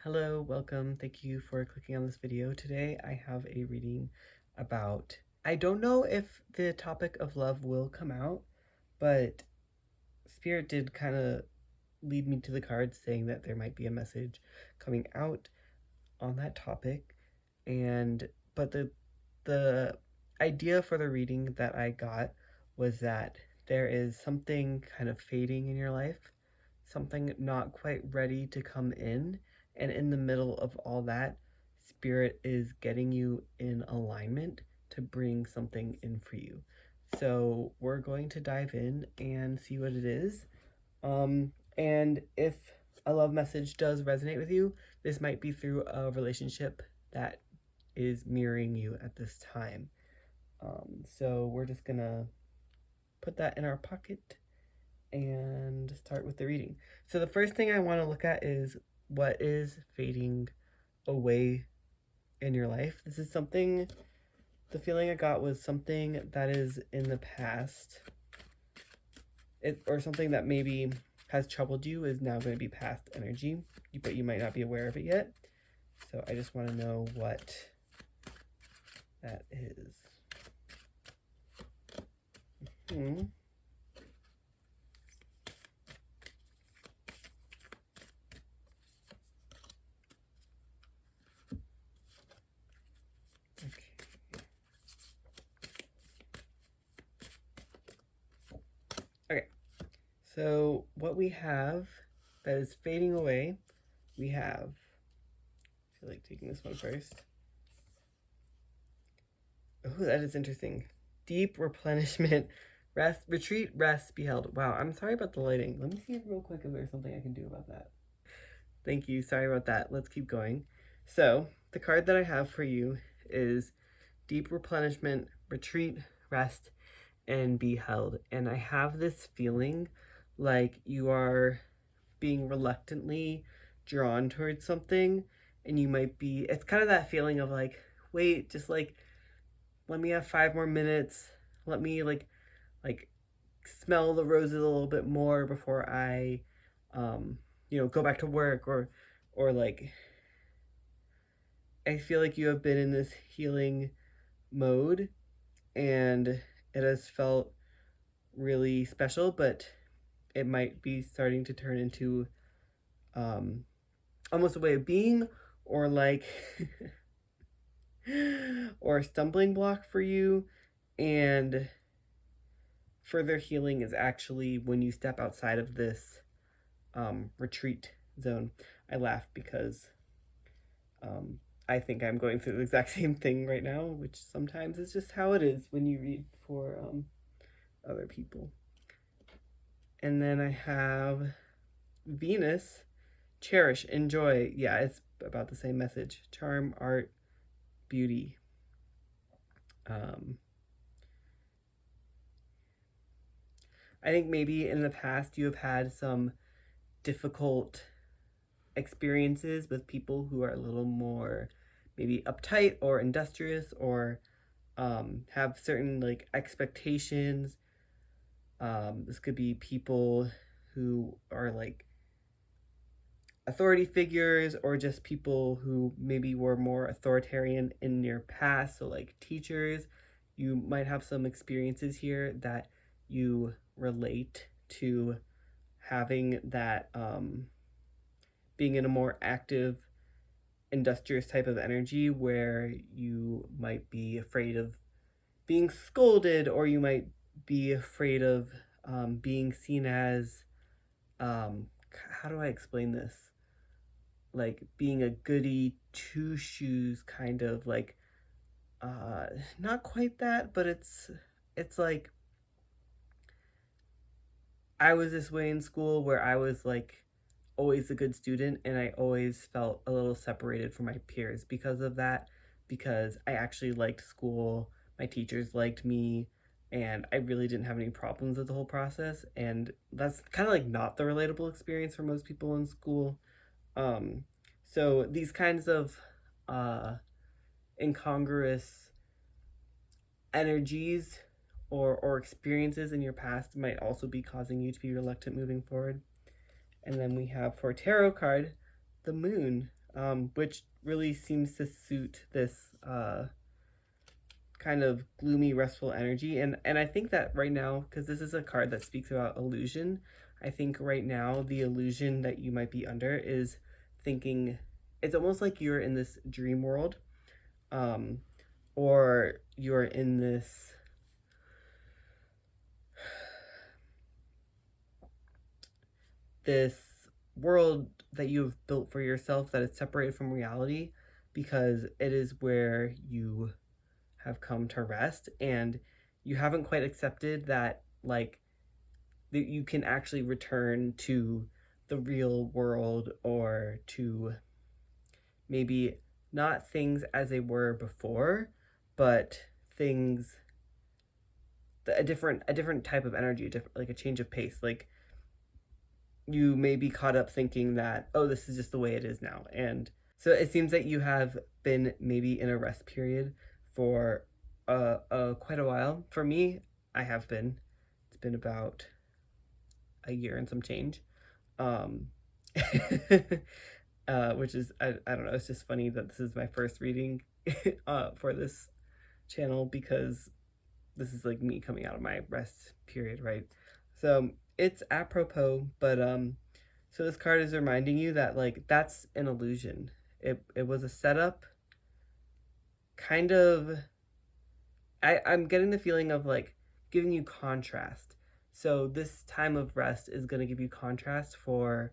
Hello, welcome. Thank you for clicking on this video. Today I have a reading about, I don't know if the topic of love will come out, but Spirit did kind of lead me to the cards saying that there might be a message coming out on that topic. But the idea for the reading that I got was that there is something kind of fading in your life, something not quite ready to come in, and in the middle of all that, Spirit is getting you in alignment to bring something in for you. So we're going to dive in and see what it is. And if a love message does resonate with you, this might be through a relationship that is mirroring you at this time. So we're just gonna put that in our pocket and start with the reading. So the first thing I want to look at is what is fading away in your life. This is something, the feeling I got was something that is in the past, or something that maybe has troubled you is now going to be past energy, but you might not be aware of it yet. So I just want to know what that is. Okay, so what we have that is fading away, we have, I feel like taking this one first. Oh, that is interesting. Deep replenishment, rest, retreat, rest, be held. Wow, I'm sorry about the lighting. Let me see real quick if there's something I can do about that. Thank you, sorry about that. Let's keep going. So, the card that I have for you is deep replenishment, retreat, rest, and be held. And I have this feeling like you are being reluctantly drawn towards something, and you might be, it's kind of that feeling of like, wait, just like, let me have 5 more minutes. Let me like smell the roses a little bit more before I, go back to work, or like, I feel like you have been in this healing mode and it has felt really special, but it might be starting to turn into almost a way of being, or like or a stumbling block for you. And further healing is actually when you step outside of this retreat zone. I laughed because I think I'm going through the exact same thing right now, which sometimes is just how it is when you read for other people. And then I have Venus, cherish, enjoy. Yeah, it's about the same message. Charm, art, beauty. I think maybe in the past you have had some difficult experiences with people who are a little more maybe uptight or industrious, or have certain like expectations. This could be people who are like authority figures, or just people who maybe were more authoritarian in your past. So like teachers, you might have some experiences here that you relate to having that being in a more active, industrious type of energy, where you might be afraid of being scolded, or you might be afraid of being seen as, how do I explain this? Like being a goody two shoes kind of like, not quite that, but it's like, I was this way in school where I was like always a good student, and I always felt a little separated from my peers because of that, because I actually liked school, my teachers liked me, and I really didn't have any problems with the whole process. And that's kind of like not the relatable experience for most people in school. So these kinds of incongruous energies or experiences in your past might also be causing you to be reluctant moving forward. And then we have, for tarot card, the moon. which really seems to suit this kind of gloomy, restful energy. And I think that right now, because this is a card that speaks about illusion, I think right now the illusion that you might be under is thinking it's almost like you're in this dream world, um, or you're in this world that you've built for yourself that is separated from reality, because it is where you have come to rest, and you haven't quite accepted that, like, that you can actually return to the real world, or to maybe not things as they were before, but things, a different type of energy, like a change of pace. Like, you may be caught up thinking that, oh, this is just the way it is now. And so it seems that you have been maybe in a rest period for quite a while. For me, I have been. It's been about a year and some change. Um, which is, I don't know, it's just funny that this is my first reading for this channel, because this is like me coming out of my rest period, right? So it's apropos, but so this card is reminding you that, like, that's an illusion. It was a setup, kind of. I'm getting the feeling of, like, giving you contrast. So this time of rest is going to give you contrast for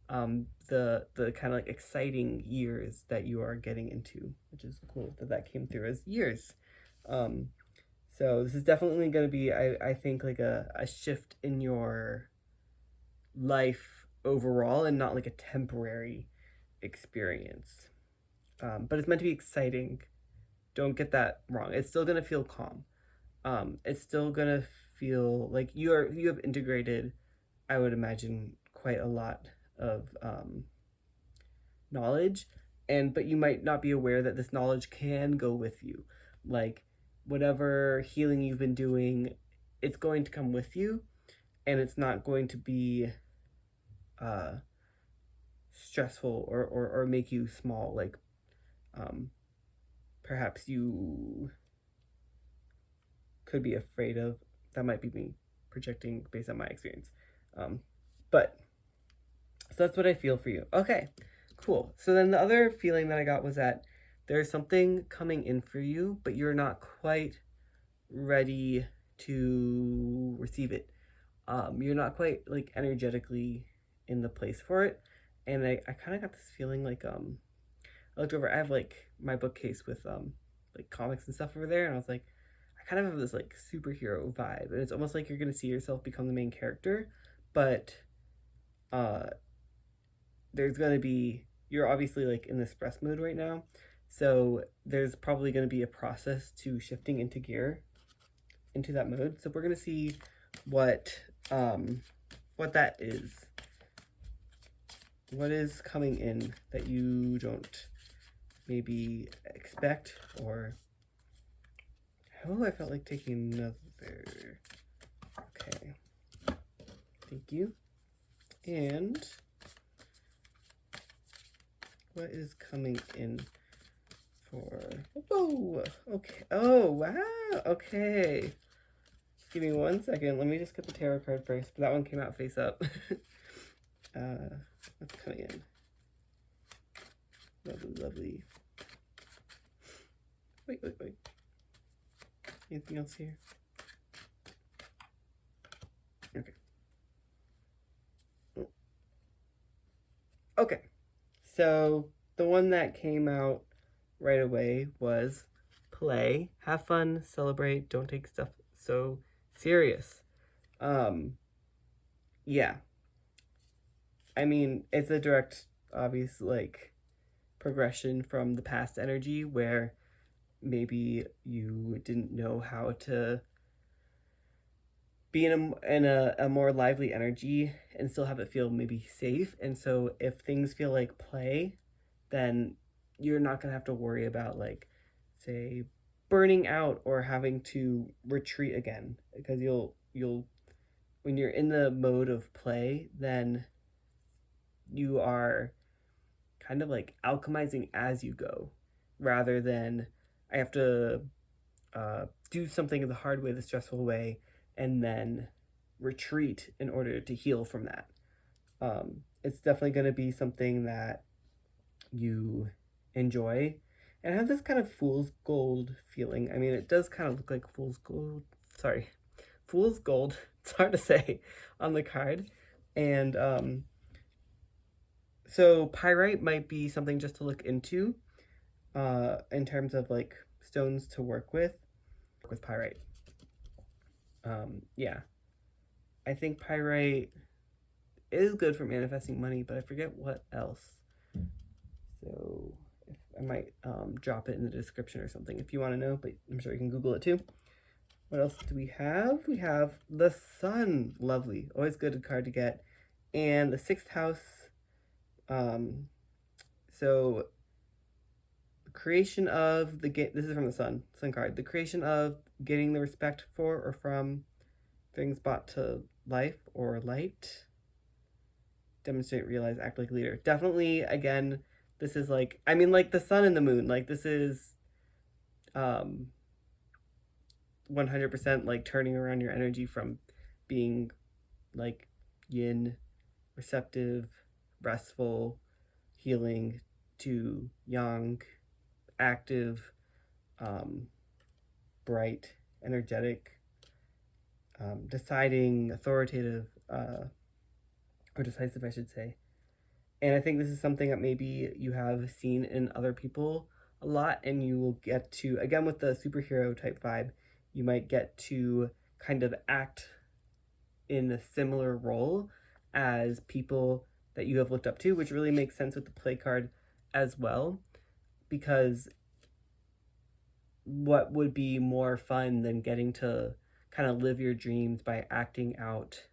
the kind of like exciting years that you are getting into, which is cool that came through as years. Um, so this is definitely going to be, I think, like a shift in your life overall, and not like a temporary experience. But it's meant to be exciting. Don't get that wrong. It's still going to feel calm. It's still going to feel like you have integrated, I would imagine, quite a lot of knowledge, but you might not be aware that this knowledge can go with you. Like, whatever healing you've been doing, it's going to come with you, and it's not going to be stressful, or make you small, like perhaps you could be afraid of. That might be me projecting based on my experience. But so that's what I feel for you. Okay, cool. So then the other feeling that I got was that there's something coming in for you, but you're not quite ready to receive it. You're not quite, like, energetically in the place for it. And I kind of got this feeling like, I looked over, I have, like, my bookcase with like comics and stuff over there, and I was like, I kind of have this, like, superhero vibe, and it's almost like you're gonna see yourself become the main character, but there's gonna be, you're obviously, like, in this rest mode right now, so there's probably gonna be a process to shifting into gear, into that mode. So we're gonna see what that is. What is coming in that you don't maybe expect, or I felt like taking another. Okay, thank you. And what is coming in for? Whoa, okay. Oh, wow. Okay. Give me 1 second. Let me just get the tarot card first. That one came out face up. What's coming in? Lovely, lovely. Wait. Anything else here? Okay. Okay. So the one that came out right away was play, have fun, celebrate, don't take stuff so serious. Yeah. I mean, it's a direct, obvious, like, progression from the past energy, where maybe you didn't know how to be in a more lively energy and still have it feel maybe safe. And so if things feel like play, then you're not going to have to worry about, like, say, burning out or having to retreat again, because you'll when you're in the mode of play, then you are kind of like alchemizing as you go, rather than I have to do something the hard way, the stressful way, and then retreat in order to heal from that. It's definitely going to be something that you enjoy and have this kind of fool's gold feeling. I mean, it does kind of look like fool's gold. Sorry, fool's gold. It's hard to say on the card. And so pyrite might be something just to look into in terms of like stones to work with pyrite. Yeah, I think pyrite is good for manifesting money, but I forget what else. So if I might drop it in the description or something if you want to know, but I'm sure you can Google it too. What else do we have? We have the sun. Lovely. Always good card to get. And the sixth house. So creation of the this is from the sun card. The creation of getting the respect for or from things brought to life or light. Demonstrate, realize, act like leader. Definitely, again, this is like, I mean, like the sun and the moon. Like this is 100% like turning around your energy from being like yin, receptive, restful, healing, to yang, active, bright, energetic, deciding, authoritative, or decisive, I should say. And I think this is something that maybe you have seen in other people a lot, and you will get to, again, with the superhero type vibe, you might get to kind of act in a similar role as people that you have looked up to, which really makes sense with the play card as well, because what would be more fun than getting to kind of live your dreams by acting out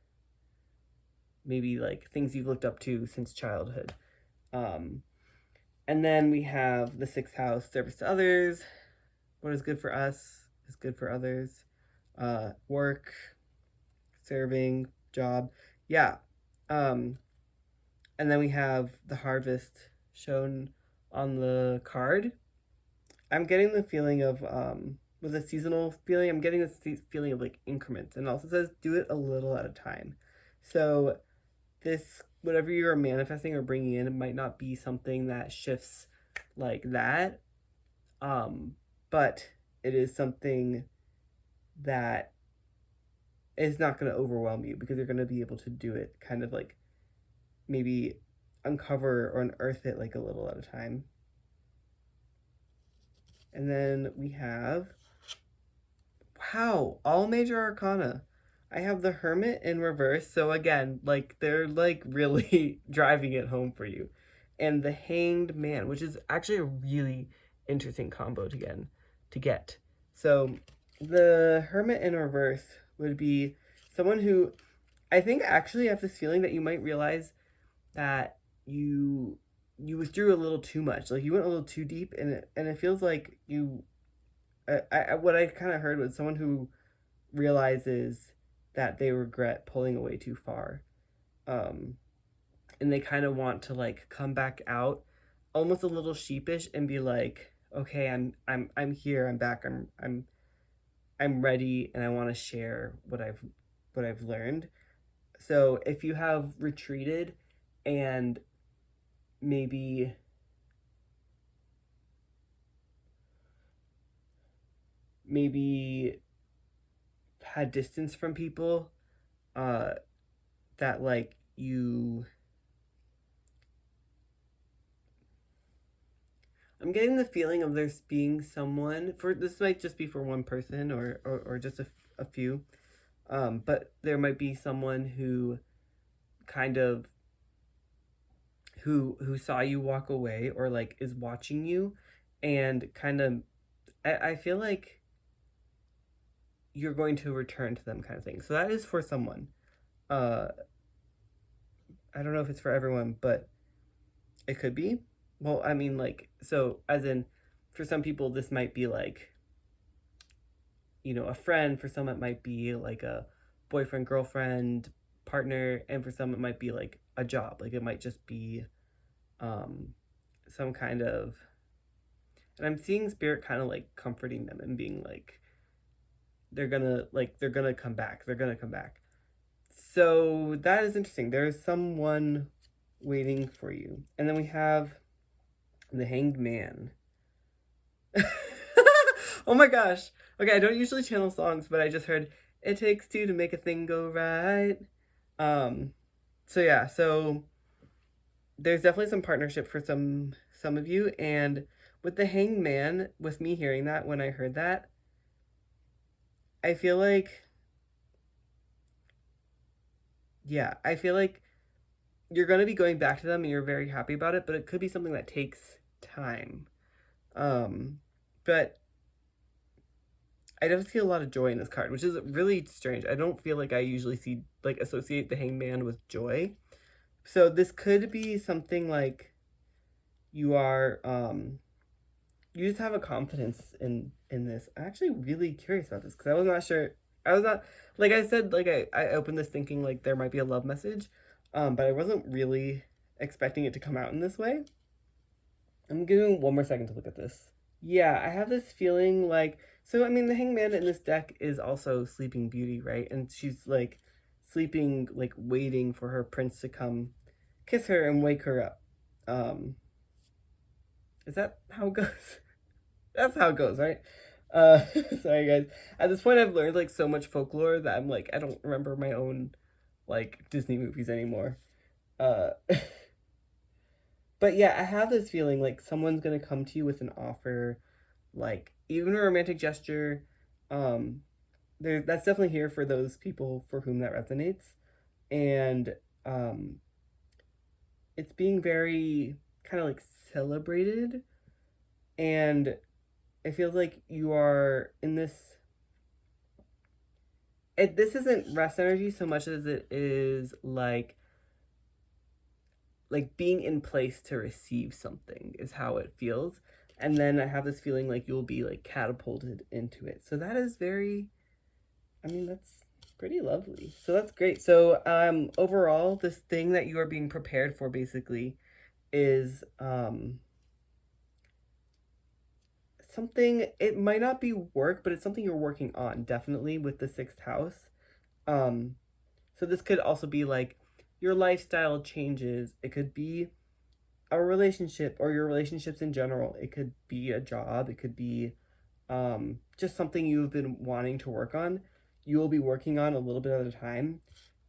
maybe like things you've looked up to since childhood. And then we have the sixth house, service to others. What is good for us is good for others. Work, serving, job. Yeah. And then we have the harvest shown on the card. I'm getting the feeling of, with a seasonal feeling, I'm getting this feeling of like increments. And it also says do it a little at a time. So this, whatever you're manifesting or bringing in, it might not be something that shifts like that. But it is something that is not going to overwhelm you, because you're going to be able to do it kind of like maybe uncover or unearth it like a little at a time. And then we have, wow, all major arcana. I have the Hermit in reverse. So again, like they're like really driving it home for you. And the Hanged Man, which is actually a really interesting combo to get. So the Hermit in reverse would be someone who, I think actually have this feeling that you might realize that you withdrew a little too much. Like you went a little too deep, and it feels like you, what I kind of heard was someone who realizes that they regret pulling away too far, and they kind of want to like come back out almost a little sheepish and be like, okay, I'm here, I'm back, I'm ready, and I want to share what I've learned. So if you have retreated and maybe had distance from people, that like I'm getting the feeling of there's being someone, for this might just be for one person or just a few, but there might be someone who kind of who saw you walk away, or like is watching you, and kind of I feel like you're going to return to them, kind of thing. So that is for someone. I don't know if it's for everyone, but it could be. Well, I mean, like, so as in, for some people, this might be like, a friend. For some, it might be like a boyfriend, girlfriend, partner. And for some, it might be like a job. Like, it might just be some kind of, and I'm seeing spirit kind of like comforting them and being like, they're gonna come back. They're gonna come back. So that is interesting. There is someone waiting for you. And then we have the Hanged Man. Oh my gosh. Okay, I don't usually channel songs, but I just heard it takes two to make a thing go right. Um so yeah, so there's definitely some partnership for some of you, and with the Hanged Man, with me hearing that, when I heard that, I feel like, yeah, I feel like you're going to be going back to them and you're very happy about it, but it could be something that takes time. Um but I don't see a lot of joy in this card, which is really strange. I don't feel like I usually see, like, associate the Hanged Man with joy. So this could be something like you are you just have a confidence in this. I'm actually really curious about this because I was not sure. I was not, like I said, like I opened this thinking like there might be a love message, but I wasn't really expecting it to come out in this way. I'm giving one more second to look at this. Yeah, I have this feeling like, so I mean the Hangman in this deck is also Sleeping Beauty, right? And she's like sleeping, like waiting for her prince to come kiss her and wake her up. Um is that how it goes? That's how it goes, right? Uh sorry guys. At this point I've learned like so much folklore that I'm like I don't remember my own like Disney movies anymore. Uh but yeah, I have this feeling like someone's gonna come to you with an offer, like even a romantic gesture. Um there That's definitely here for those people for whom that resonates. And um it's being very kind of like celebrated, and it feels like you are in this, this isn't rest energy so much as it is like being in place to receive something is how it feels. And then I have this feeling like you'll be like catapulted into it. So that is very, I mean, that's pretty lovely. So that's great. So overall, this thing that you are being prepared for basically is something, it might not be work, but it's something you're working on, definitely, with the sixth house. Um so this could also be like your lifestyle changes. It could be a relationship or your relationships in general. It could be a job. It could be just something you've been wanting to work on. You will be working on a little bit at a time,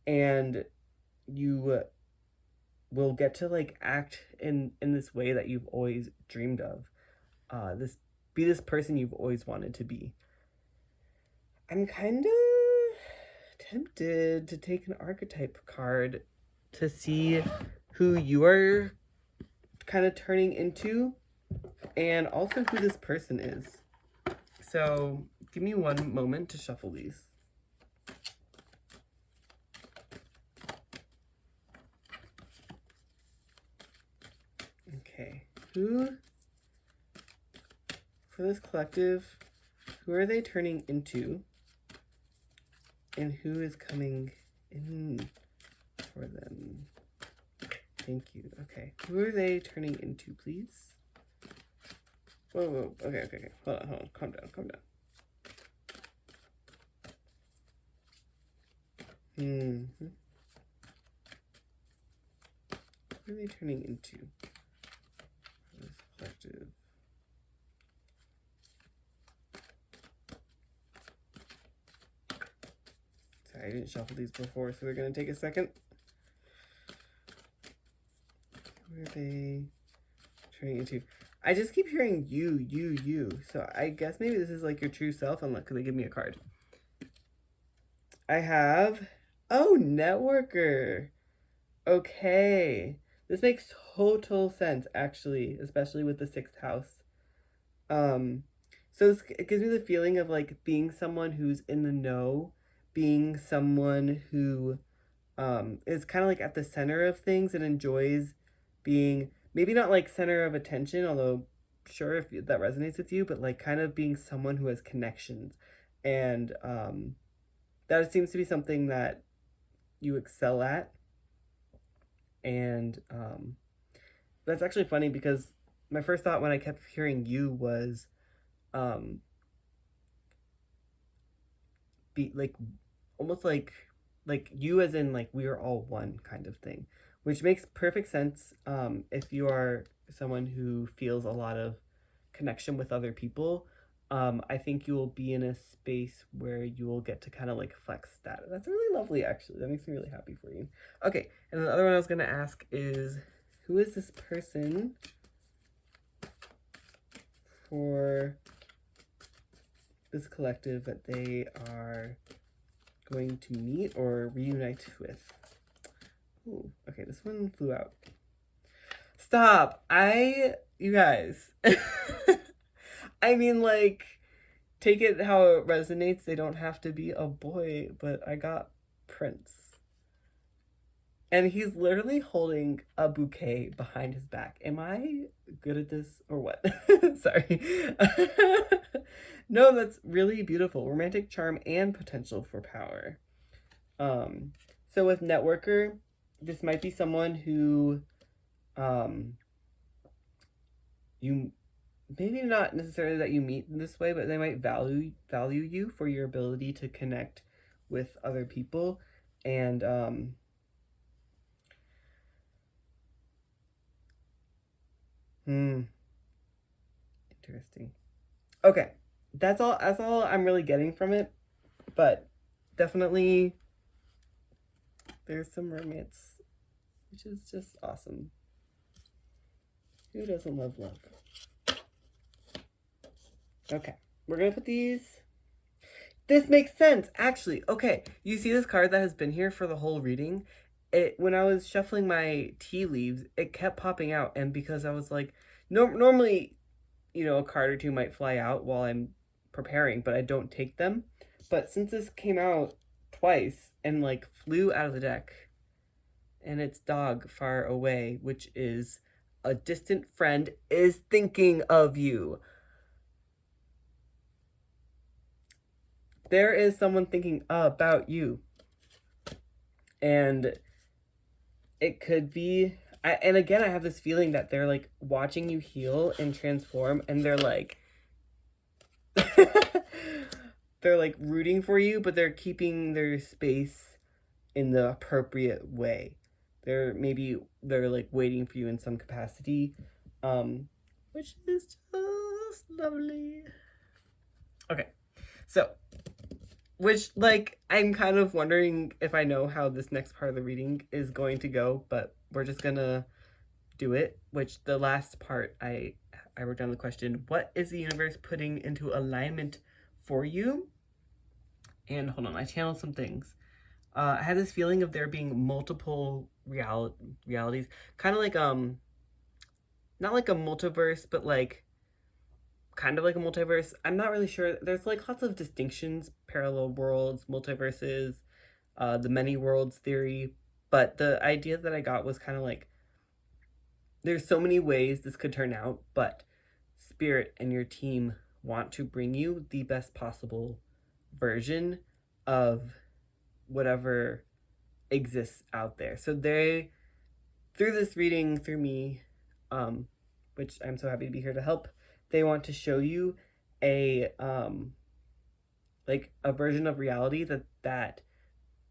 and you will get to like act in this way that you've always dreamed of. This Be this person you've always wanted to be. I'm kind of tempted to take an archetype card to see who you are kind of turning into, and also who this person is. So give me one moment to shuffle these. Okay, who, for this collective, who are they turning into, and who is coming in for them? Thank you. Okay, who are they turning into, please? Whoa. Okay. Hold on. Calm down. What are they turning into for this collective? Sorry, I didn't shuffle these before, so they're gonna take a second. Who are they turning into? I just keep hearing you. So I guess maybe this is like your true self. And look, they give me a card. I have, oh, networker. Okay. This makes total sense, actually, especially with the sixth house. So it gives me the feeling of like being someone who's in the know, being someone who is kind of like at the center of things and enjoys being, maybe not like center of attention, although sure if that resonates with you, but like kind of being someone who has connections. And that seems to be something that you excel at. And that's actually funny because my first thought when I kept hearing you was be like almost like you as in like we are all one kind of thing, which makes perfect sense if you are someone who feels a lot of connection with other people. I think you will be in a space where you will get to kind of like flex that. That's really lovely, actually. That makes me really happy for you. Okay, and then the other one I was gonna ask is, who is this person for this collective that they are going to meet or reunite with? Ooh, okay, this one flew out. Stop. You guys. I mean, like, take it how it resonates. They don't have to be a boy, but I got Prince. And he's literally holding a bouquet behind his back. Am I good at this or what? Sorry. No, that's really beautiful. Romantic charm and potential for power. So with networker, this might be someone who you maybe not necessarily that you meet in this way, but they might value you for your ability to connect with other people. And interesting. Okay, that's all I'm really getting from it, but definitely there's some romance, which is just awesome. Who doesn't love love? Okay, we're gonna put these. This makes sense, actually. Okay, you see this card that has been here for the whole reading? When I was shuffling my tea leaves, it kept popping out, and because I was like, no, normally, you know, a card or two might fly out while I'm preparing, but I don't take them. But since this came out twice and like flew out of the deck, and its dog far away, which is a distant friend, is thinking of you. There is someone thinking about you. And it could be, and again, I have this feeling that they're like watching you heal and transform, and they're like, they're like rooting for you, but they're keeping their space in the appropriate way. They're like waiting for you in some capacity, which is just lovely. Okay, so which like I'm kind of wondering if I know how this next part of the reading is going to go, but we're just gonna do it. Which the last part I wrote down the question: what is the universe putting into alignment for you? And hold on, I channeled some things. I had this feeling of there being multiple realities, kind of like not like a multiverse, but like kind of like a multiverse. I'm not really sure. There's like lots of distinctions, parallel worlds, multiverses, the many worlds theory, but the idea that I got was kind of like there's so many ways this could turn out, but Spirit and your team want to bring you the best possible version of whatever exists out there. So they, through this reading, through me, which I'm so happy to be here to help, they want to show you a like a version of reality that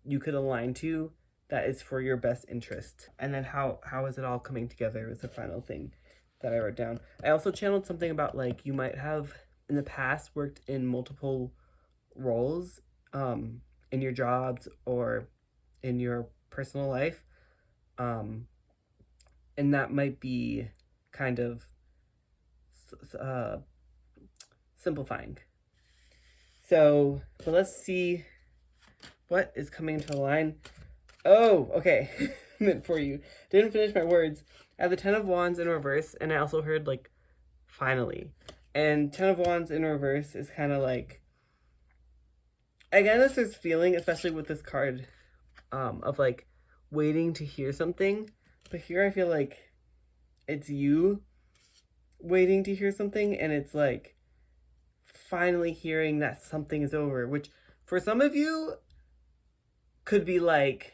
you could align to, that is for your best interest. And then how is it all coming together is the final thing that I wrote down. I also channeled something about like you might have in the past worked in multiple roles in your jobs or in your personal life, and that might be kind of simplifying. So, but let's see what is coming to align. Oh, okay. Meant for you. Didn't finish my words. I have the Ten of Wands in reverse, and I also heard like finally. And Ten of Wands in reverse is kind of like, again, this is feeling, especially with this card, of like waiting to hear something. But here I feel like it's you waiting to hear something, and it's like finally hearing that something is over, which for some of you could be like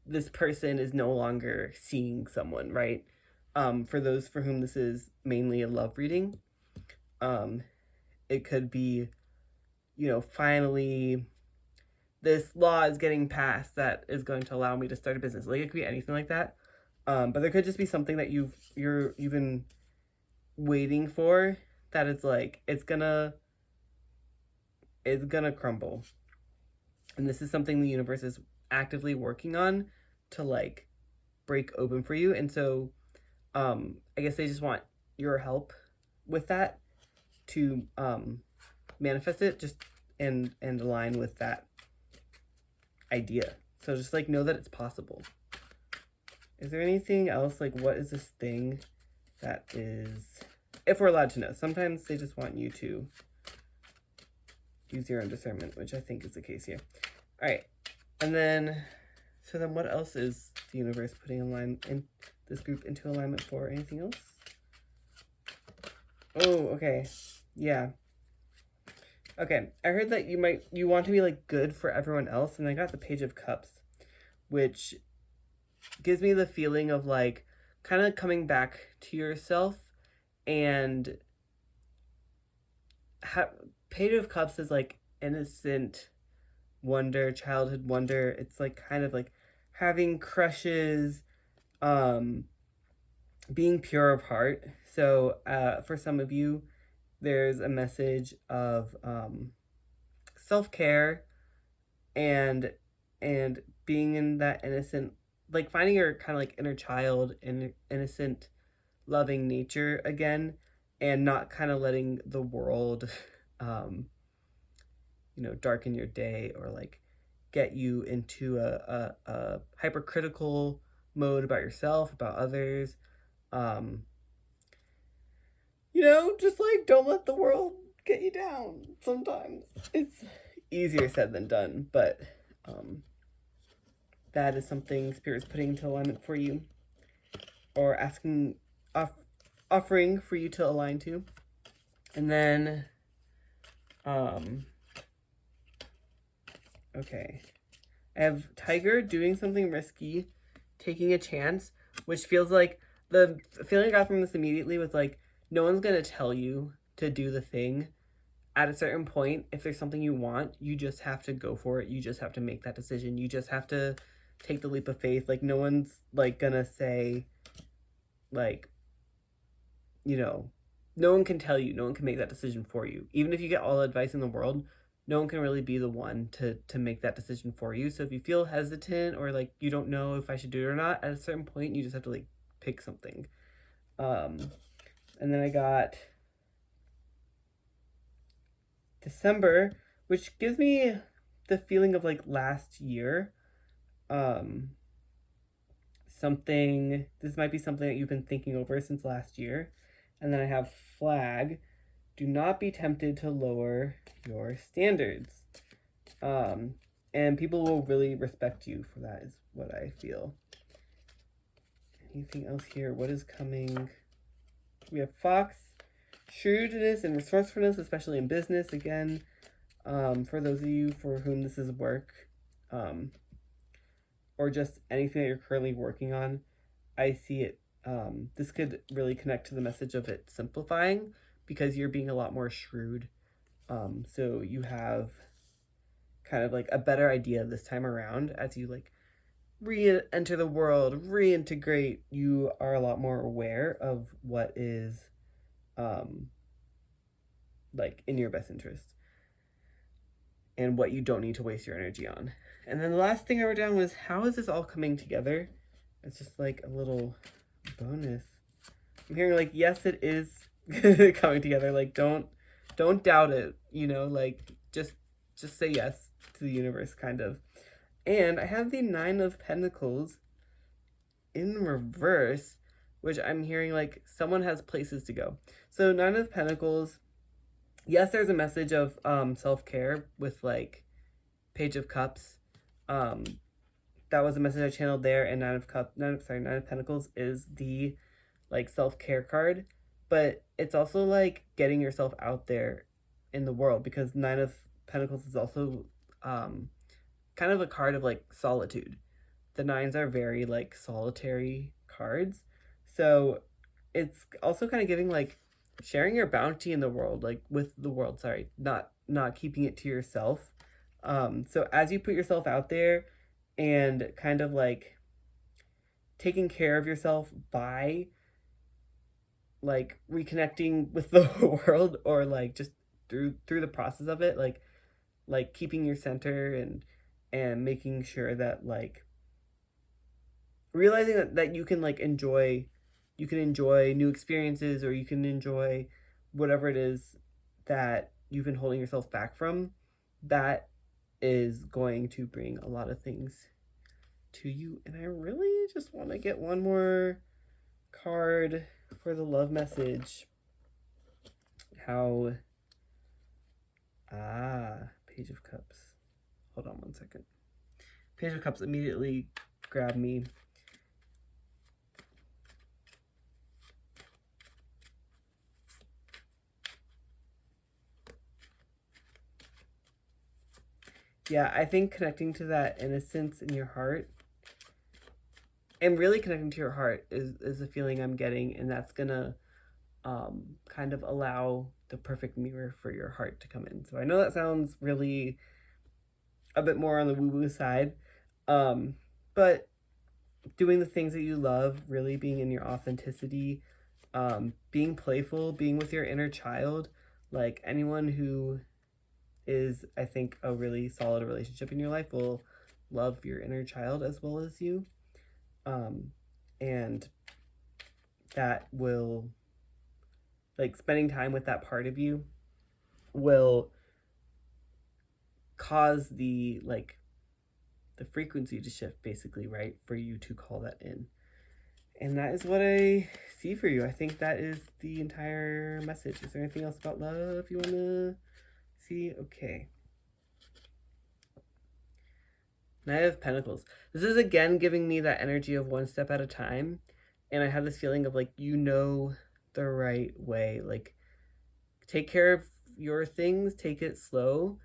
this person is no longer seeing someone, right? For those for whom this is mainly a love reading, it could be, finally this law is getting passed that is going to allow me to start a business. Like, it could be anything like that. But there could just be something that you've been waiting for, that it's like it's gonna crumble, and this is something the universe is actively working on to like break open for you. And so I guess they just want your help with that to manifest it, just and align with that idea. So just like know that it's possible. Is there anything else? Like, what is this thing that is, if we're allowed to know? Sometimes they just want you to use your own discernment, which I think is the case here. All right. And then, so then what else is the universe putting in this group into alignment for? Anything else? Oh, okay. Yeah. Okay. I heard that you want to be like good for everyone else. And I got the Page of Cups, which gives me the feeling of like kind of coming back to yourself. And Page of Cups is like innocent wonder, childhood wonder. It's like kind of like having crushes, being pure of heart. So for some of you, there's a message of self-care and being in that innocent, like finding your kind of like inner child and innocent loving nature again, and not kind of letting the world darken your day, or like get you into a hypercritical mode about yourself, about others. Just like don't let the world get you down. Sometimes it's easier said than done, but that is something Spirit's putting into alignment for you, or offering for you to align to. And then okay, I have Tiger, doing something risky, taking a chance, which feels like, the feeling I got from this immediately was like, no one's gonna tell you to do the thing. At a certain point, if there's something you want, you just have to go for it. You just have to make that decision. You just have to take the leap of faith. Like, no one's like gonna say, like, no one can tell you, no one can make that decision for you. Even if you get all the advice in the world, no one can really be the one to make that decision for you. So if you feel hesitant, or like you don't know if I should do it or not, at a certain point you just have to like pick something. And then I got December, which gives me the feeling of like last year. This might be something that you've been thinking over since last year. And then I have Flag. Do not be tempted to lower your standards. And people will really respect you for that, is what I feel. Anything else here? What is coming? We have Fox. Shrewdness and resourcefulness, especially in business. Again, for those of you for whom this is work, or just anything that you're currently working on, I see it. This could really connect to the message of it simplifying, because you're being a lot more shrewd. So you have kind of like a better idea this time around as you like re-enter the world, reintegrate. You are a lot more aware of what is like in your best interest, and what you don't need to waste your energy on. And then the last thing I wrote down was, how is this all coming together? It's just like a little bonus. I'm hearing like, yes, it is coming together. Like, don't doubt it, like just say yes to the universe, kind of. And I have the 9 of Pentacles in reverse, which I'm hearing like someone has places to go. So 9 of Pentacles, yes, there's a message of self-care with like Page of Cups. That was a message I channeled there, and 9 of Pentacles is the like self-care card, but it's also like getting yourself out there in the world, because 9 of Pentacles is also kind of a card of like solitude. The 9s are very like solitary cards. So it's also kind of giving like sharing your bounty in the world, like with the world, sorry, not keeping it to yourself. So as you put yourself out there and kind of like taking care of yourself by like reconnecting with the world, or like just through the process of it, like keeping your center and making sure that like realizing that you can like enjoy, you can enjoy new experiences, or you can enjoy whatever it is that you've been holding yourself back from, that is going to bring a lot of things to you. And I really just want to get one more card for the love message. How Page of Cups. Hold on one second. Page of Cups immediately grabbed me. Yeah, I think connecting to that innocence in your heart, and really connecting to your heart, is a feeling I'm getting, and that's gonna kind of allow the perfect mirror for your heart to come in. So I know that sounds really a bit more on the woo-woo side, but doing the things that you love, really being in your authenticity, being playful, being with your inner child, like anyone who is, I think, a really solid relationship in your life will love your inner child as well as you. And that will, like, spending time with that part of you will cause the, like, the frequency to shift, basically, right? For you to call that in. And that is what I see for you. I think that is the entire message. Is there anything else about love you want to see? Okay. Knight of Pentacles. This is again giving me that energy of one step at a time. And I have this feeling of like, you know, the right way. Like, take care of your things, take it slow,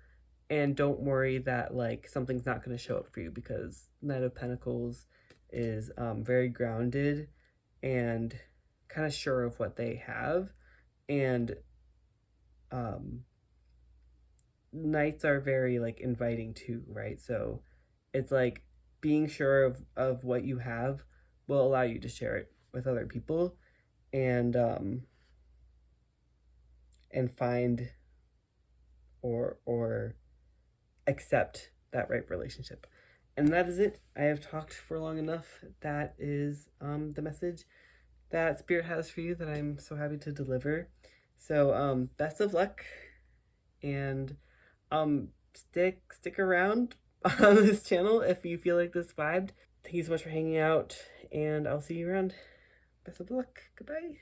and don't worry that like something's not going to show up for you, because Knight of Pentacles is very grounded and kind of sure of what they have. And knights are very like inviting too, right? So it's like being sure of what you have will allow you to share it with other people, and and find or accept that right relationship. And that is it. I have talked for long enough. That is the message that Spirit has for you, that I'm so happy to deliver. So best of luck, and stick around on this channel if you feel like this vibed. Thank you so much for hanging out, and I'll see you around. Best of luck. Goodbye.